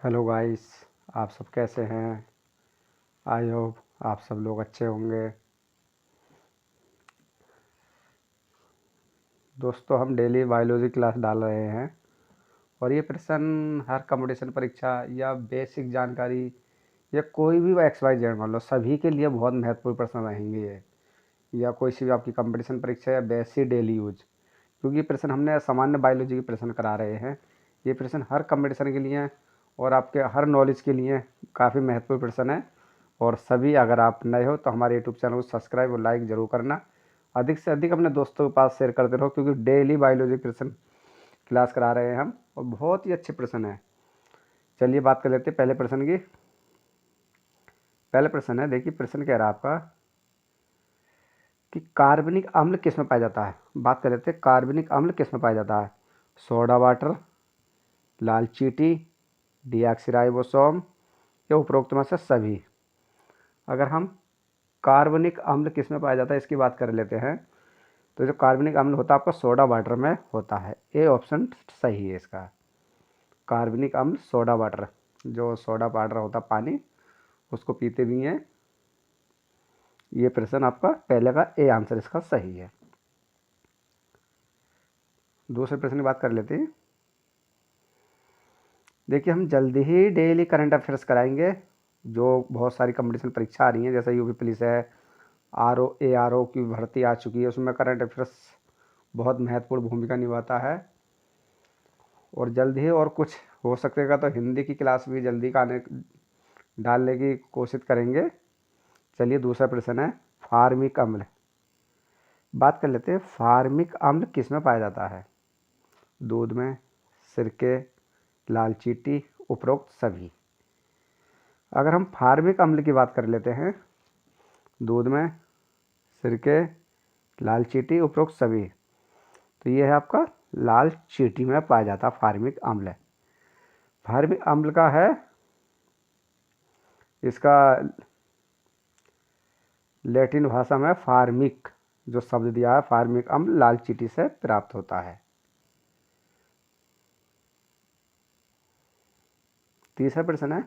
Hello guys. आप सब कैसे हैं? आई होप आप सब लोग अच्छे होंगे। दोस्तों, हम डेली बायोलॉजी क्लास डाल रहे हैं और ये प्रश्न हर कंपटीशन परीक्षा या बेसिक जानकारी या कोई भी एक्स वाई जेड मान लो, सभी के लिए बहुत महत्वपूर्ण प्रश्न रहेंगे ये, या कोई सी भी आपकी कंपटीशन परीक्षा या बेसिक डेली यूज। क्योंकि ये प्रश्न हमने सामान्य बायोलॉजी के प्रश्न करा रहे हैं। ये प्रश्न हर कंपटीशन के लिए और आपके हर नॉलेज के लिए काफ़ी महत्वपूर्ण प्रश्न है। और सभी, अगर आप नए हो तो हमारे यूट्यूब चैनल को सब्सक्राइब और लाइक ज़रूर करना। अधिक से अधिक अपने दोस्तों के पास शेयर करते रहो, क्योंकि डेली बायोलॉजी प्रश्न क्लास करा रहे हैं हम और बहुत ही अच्छे प्रश्न हैं। चलिए बात कर लेते हैं पहले प्रश्न की। पहले प्रश्न है, देखिए प्रश्न कह रहा है आपका कि कार्बनिक अम्ल किस में पाया जाता है। बात कर लेते हैं कार्बनिक अम्ल किस में पाया जाता है। सोडा वाटर, लाल चींटी, डीऑक्सीराइबोसोम या उपरोक्त में से सभी। अगर हम कार्बनिक अम्ल किस में पाया जाता है इसकी बात कर लेते हैं, तो जो कार्बनिक अम्ल होता है आपका सोडा वाटर में होता है। ए ऑप्शन सही है इसका। कार्बनिक अम्ल सोडा वाटर, जो सोडा वाटर होता है पानी, उसको पीते भी हैं। ये प्रश्न आपका पहले का ए आंसर इसका सही है। दूसरे प्रश्न की बात कर लेते हैं। देखिए, हम जल्दी ही डेली करंट अफेयर्स कराएंगे। जो बहुत सारी कंपटीशन परीक्षा आ रही हैं, जैसे यूपी पुलिस है, आर ओ की भर्ती आ चुकी है, उसमें करंट अफेयर्स बहुत महत्वपूर्ण भूमिका निभाता है। और जल्द ही और कुछ हो सकेगा तो हिंदी की क्लास भी जल्दी का आने डालने की कोशिश करेंगे। चलिए दूसरा प्रश्न है, फार्मिक अम्ल। बात कर लेते हैं, फार्मिक अम्ल किस में पाया जाता है। दूध में, सिरके, लाल चींटी, उपरोक्त सभी। अगर हम फार्मिक अम्ल की बात कर लेते हैं, दूध में, सिरके, लाल चींटी, उपरोक्त सभी, तो ये है आपका लाल चींटी में पाया जाता फार्मिक अम्ल। फार्मिक अम्ल का है इसका लैटिन भाषा में फार्मिक, जो शब्द दिया है फार्मिक अम्ल लाल चींटी से प्राप्त होता है। तीसरा प्रश्न है,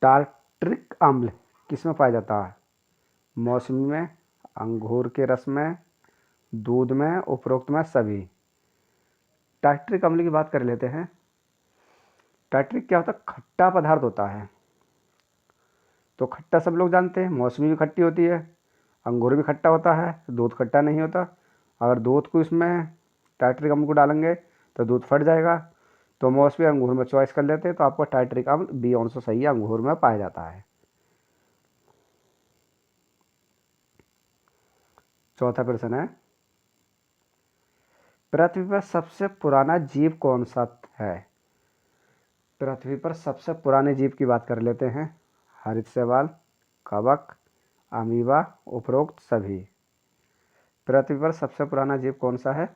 टार्ट्रिक अम्ल किस में पाया जाता है। मौसमी में, अंगूर के रस में, दूध में, उपरोक्त में सभी। टार्ट्रिक अम्ल की बात कर लेते हैं। टार्ट्रिक क्या होता है, खट्टा पदार्थ होता है। तो खट्टा सब लोग जानते हैं, मौसमी भी खट्टी होती है, अंगूर भी खट्टा होता है, दूध खट्टा नहीं होता। अगर दूध को इसमें टार्ट्रिक अम्ल को डालेंगे तो दूध फट जाएगा। तो मौसमी अंगूर में चॉइस कर लेते हैं, तो आपको टार्ट्रिक अम्ल बी आंसर सही है, अंगूर में पाया जाता है। चौथा प्रश्न है, पृथ्वी पर सबसे पुराना जीव कौन सा है। पृथ्वी पर सबसे पुराने जीव की बात कर लेते हैं। हरित शैवाल, कवक, अमीबा, उपरोक्त सभी। पृथ्वी पर सबसे पुराना जीव कौन सा है।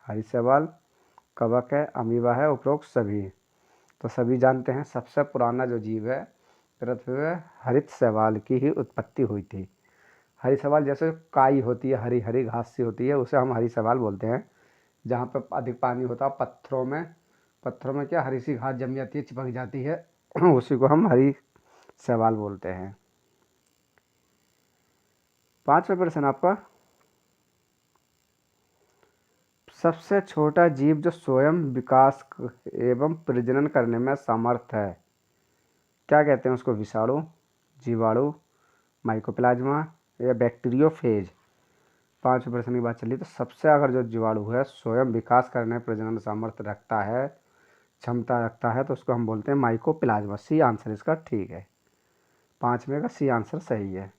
हरित शैवाल, कवक है, अमीबा है, उपरोक्त सभी। तो सभी जानते हैं सबसे पुराना जो जीव है पृथ्वी में हरित शैवाल की ही उत्पत्ति हुई थी। हरी शैवाल जैसे काई होती है, हरी हरी घास सी होती है, उसे हम हरी शैवाल बोलते हैं। जहाँ पर अधिक पानी होता है पत्थरों में क्या हरी सी घास जम जाती है, चिपक जाती है, उसी को हम हरी शैवाल बोलते हैं। पांचवा प्रश्न आपका, सबसे छोटा जीव जो स्वयं विकास एवं प्रजनन करने में समर्थ है, क्या कहते हैं उसको। विषाणु, जीवाणु, माइकोप्लाज्मा या बैक्टीरियोफेज। पांचवें प्रश्न की बात चली तो सबसे अगर जो जीवाणु है स्वयं विकास करने प्रजनन सामर्थ्य रखता है, क्षमता रखता है, तो उसको हम बोलते हैं माइकोप्लाज्मा। सी आंसर इसका ठीक है। पांचवें का सी आंसर सही है।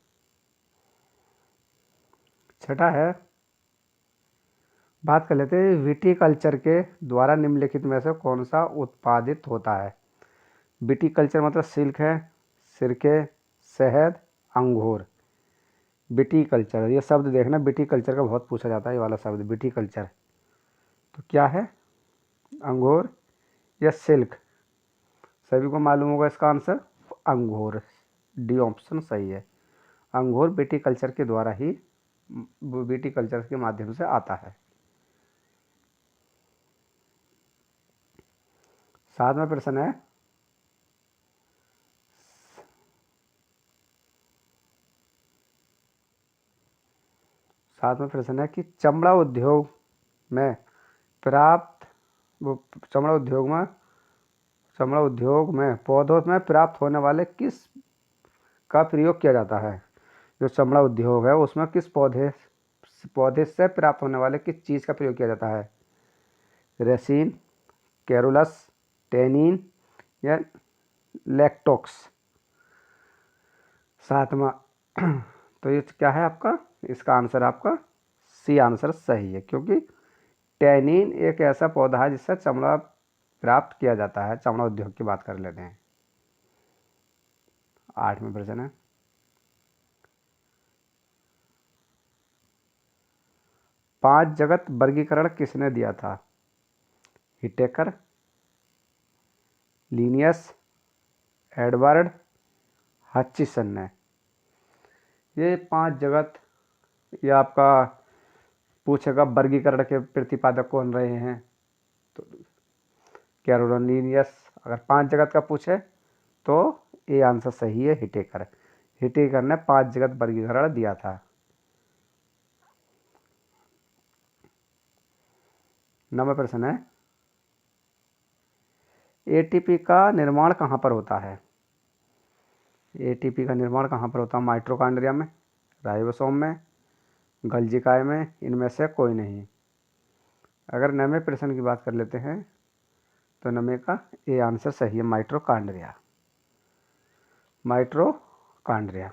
छठा है, बात कर लेते हैं विटीकल्चर के द्वारा निम्नलिखित में से कौन सा उत्पादित होता है। विटीकल्चर मतलब सिल्क है, सिरके, शहद, अंगूर। विटीकल्चर, ये शब्द देखना, विटीकल्चर का बहुत पूछा जाता है ये वाला शब्द विटीकल्चर। तो क्या है, अंगूर या सिल्क। सभी को मालूम होगा इसका आंसर अंगूर। डी ऑप्शन सही है। अंगूर विटीकल्चर के द्वारा ही, विटीकल्चर के माध्यम से आता है। 7वां प्रश्न है, कि चमड़ा उद्योग में प्राप्त वो चमड़ा उद्योग में पौधों में प्राप्त होने वाले किस का प्रयोग किया जाता है। जो चमड़ा उद्योग है उसमें किस पौधे से प्राप्त होने वाले किस चीज़ का प्रयोग किया जाता है। रेसिन, कैरोलस, टेनिन या लैक्टोक्स। 7वां तो ये क्या है आपका, इसका आंसर आपका सी आंसर सही है, क्योंकि टैनिन एक ऐसा पौधा है जिससे चमड़ा प्राप्त किया जाता है। चमड़ा उद्योग की बात कर लेते हैं। 8वां प्रश्न है, 5 जगत वर्गीकरण किसने दिया था। हिटेकर, लीनियस, एडवर्ड, हचिसन ने। ये 5 जगत, ये आपका पूछेगा वर्गीकरण के प्रतिपादक कौन रहे हैं, तो कैरोलन लीनियस। अगर 5 जगत का पूछे तो ये आंसर सही है, हिटेकर। हिटेकर ने 5 जगत वर्गीकरण दिया था। 9वां प्रश्न है, एटीपी का निर्माण कहाँ पर होता है। एटीपी का निर्माण कहाँ पर होता है। माइटोकॉन्ड्रिया में, राइबोसोम में, गल्जिकाय में, इनमें से कोई नहीं। अगर 9वें प्रश्न की बात कर लेते हैं तो 9वें का ये आंसर सही है, माइटोकॉन्ड्रिया। माइटोकॉन्ड्रिया।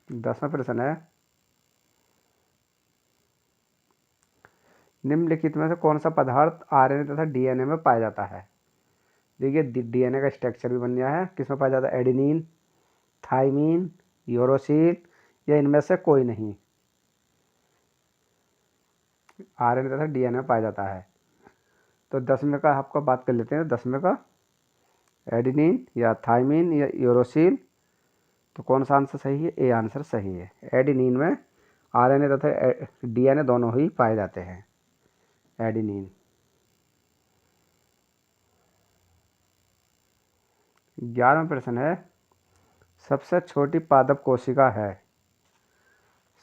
10वां प्रश्न है, निम्नलिखित में से कौन सा पदार्थ आरएनए तथा डीएनए में पाया जाता है। देखिए डीएनए का स्ट्रक्चर भी बन गया है, किसमें पाया जाता है। एडेनिन, थाइमीन, यूरोसिल या इनमें से कोई नहीं। आरएनए तथा डीएनए में पाया जाता है। तो 10वें का आपको बात कर लेते हैं। 10वें का एडेनिन या थाइमीन या यूरोसिल, तो कौन सा आंसर सही है। ए आंसर सही है। एडेनिन में आरएनए तथा डीएनए दोनों ही पाए जाते हैं। एडेनिन। 11वां प्रश्न है, सबसे छोटी पादप कोशिका है।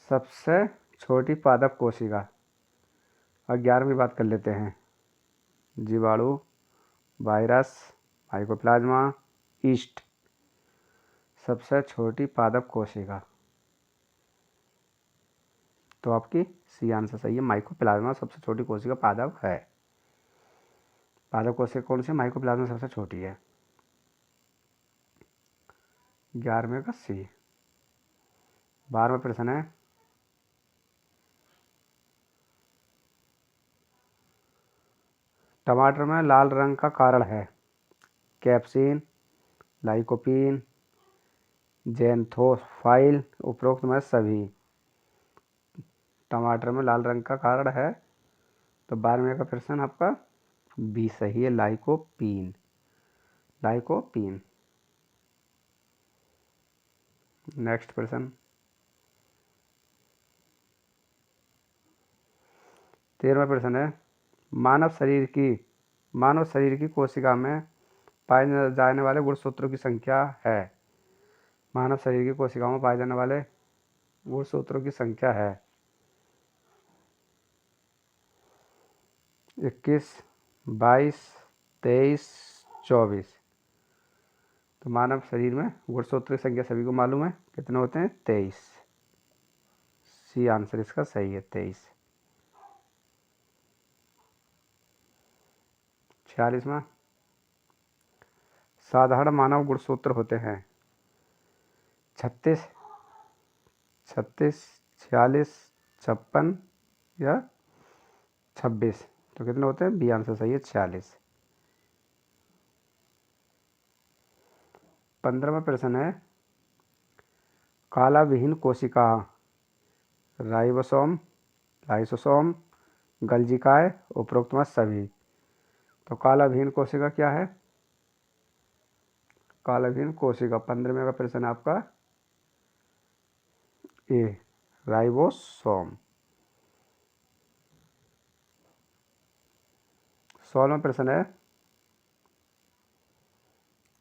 सबसे छोटी पादप कोशिका। और 11वीं बात कर लेते हैं। जीवाणु, वायरस, माइकोप्लाज्मा, ईस्ट। सबसे छोटी पादप कोशिका, तो आपकी सी आंसर सही है, माइकोप्लाज्मा सबसे छोटी कोशिका पादप है। पादप कोशिका कौन सी, माइकोप्लाज्मा सबसे छोटी है। 11वें का सी। 12वां प्रश्न है, टमाटर में लाल रंग का कारण है। कैप्सिन, लाइकोपीन, ज़ैंथोफाइल, उपरोक्त में सभी। टमाटर में लाल रंग का कारण है, तो 12वें का प्रश्न आपका बी सही है, लाइकोपीन। लाइकोपीन। नेक्स्ट प्रश्न, 13वां प्रश्न है, मानव शरीर की कोशिका में पाए जाने वाले गुणसूत्रों की संख्या है। मानव शरीर की कोशिकाओं में पाए जाने वाले गुणसूत्रों की संख्या है 21, 22, 23, 24। तो मानव शरीर में गुणसूत्र की संख्या सभी को मालूम है, कितने होते हैं, 23। सी आंसर इसका सही है, 23। 46वां, साधारण मानव गुणसूत्र होते हैं 36, 36, 46, 56 या 26। तो कितने होते हैं, बी आंसर सही है, 46। 15वां प्रश्न है, काला विहीन कोशिका। राइबोसोम, लाइसोसोम, गल्जिकाय, उपरोक्त में सभी। तो काला विहीन कोशिका क्या है। काला विहीन कोशिका 15वें का प्रश्न आपका ए, राइबोसोम। 16वां प्रश्न है,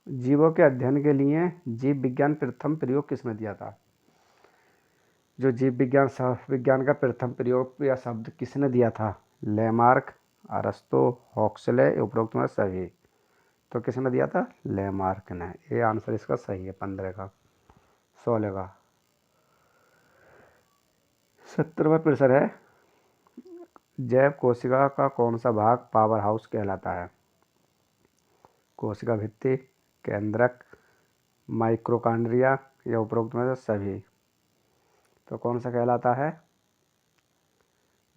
जीवों के अध्ययन के लिए जीव विज्ञान प्रथम प्रयोग किसने दिया था? जो जीव विज्ञान का प्रथम प्रयोग या शब्द किसने दिया था? लेमार्क, अरस्तो, हॉक्सले, उपरोक्त में सभी। तो किसने दिया था? लेमार्क ने। ये आंसर इसका सही है 15 का। 16 का। 17वां प्रश्न है, जैव कोशिका का कौन सा भाग पावर हाउस कहलाता है? कोशिका भित्ति, केंद्रक, माइक्रोकांड्रिया या उपरोक्त में से सभी। तो कौन सा कहलाता है?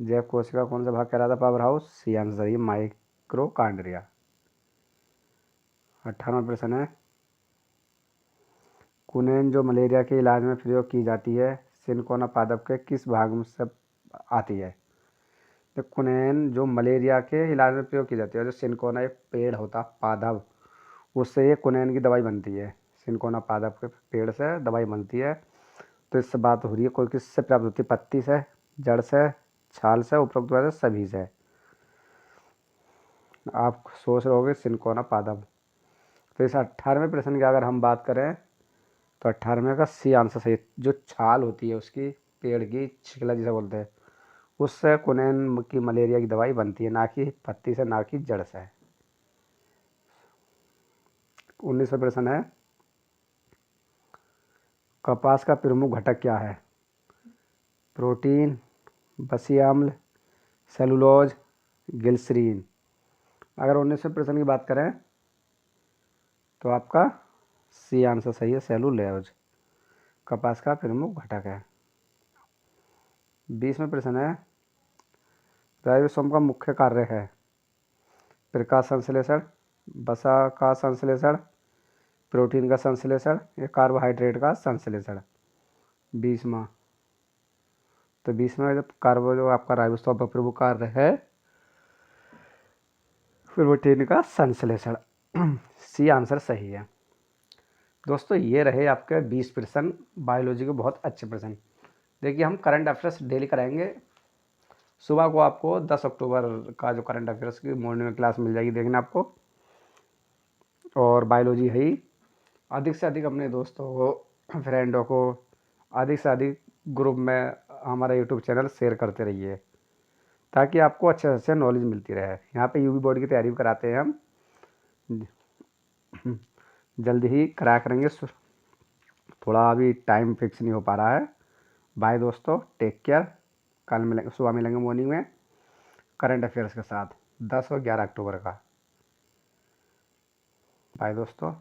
जैव कोशिका कौन सा भाग कहलाता है पावर हाउस? सी आंसर सही, माइक्रोकांड्रिया। 18वां प्रश्न है, कुनैन जो मलेरिया के इलाज में प्रयोग की जाती है, सिनकोना पादप के किस भाग में से आती है? तो कुनैन जो मलेरिया के इलाज में प्रयोग की जाती है, जो सिनकोना एक पेड़ होता पादप, उससे ये कुनैन की दवाई बनती है। सिनकोना पादप के पेड़ से दवाई बनती है। तो इससे बात हो रही है, कोई किससे प्राप्त होती है? पत्ती से, जड़ से, छाल से, उपरोक्त वाले सभी से। आप सोच रहे होगे सिनकोना पादप। तो इस 18वें प्रश्न की अगर हम बात करें तो 18वें का सी आंसर सही। जो छाल होती है उसकी, पेड़ की छिकला जिसे बोलते हैं, उससे कुनैन की मलेरिया की दवाई बनती है, ना कि पत्ती से, ना कि जड़ से। 19वां प्रश्न है, कपास का प्रमुख घटक क्या है? प्रोटीन, बसी अम्ल, सेलुलोज, ग्लिसरीन। अगर 19वें प्रश्न की बात करें तो आपका सी आंसर सही है, सेलुलोज कपास का प्रमुख घटक है। 20वां प्रश्न है, राइबोसोम का मुख्य कार्य है? प्रकाश संश्लेषण, वसा का संश्लेषण, प्रोटीन का संश्लेषण या कार्बोहाइड्रेट का संश्लेषण। 20वां। तो 20वां जब कार्बो जो आपका राइबोसोम का प्रमुख कार्य है प्रोटीन का संश्लेषण। सी आंसर सही है। दोस्तों ये रहे आपके 20 प्रश्न बायोलॉजी के, बहुत अच्छे प्रश्न। देखिए हम करंट अफेयर्स डेली कराएंगे। सुबह को आपको 10 अक्टूबर का जो करंट अफेयर्स की मॉर्निंग में क्लास मिल जाएगी देखना आपको। और बायोलॉजी है ही। अधिक से अधिक अपने दोस्तों को, फ्रेंडों को, अधिक से अधिक ग्रुप में हमारा यूट्यूब चैनल शेयर करते रहिए, ताकि आपको अच्छे से अच्छे नॉलेज मिलती रहे। यहाँ पे यूपी बोर्ड की तैयारी भी कराते हैं हम, जल्दी ही कराया करेंगे। थोड़ा अभी टाइम फिक्स नहीं हो पा रहा है। बाय दोस्तों, टेक केयर। कल मिलेंगे, सुबह मिलेंगे मॉर्निंग में करंट अफेयर्स के साथ 10 और 11 अक्टूबर का। बाय दोस्तों।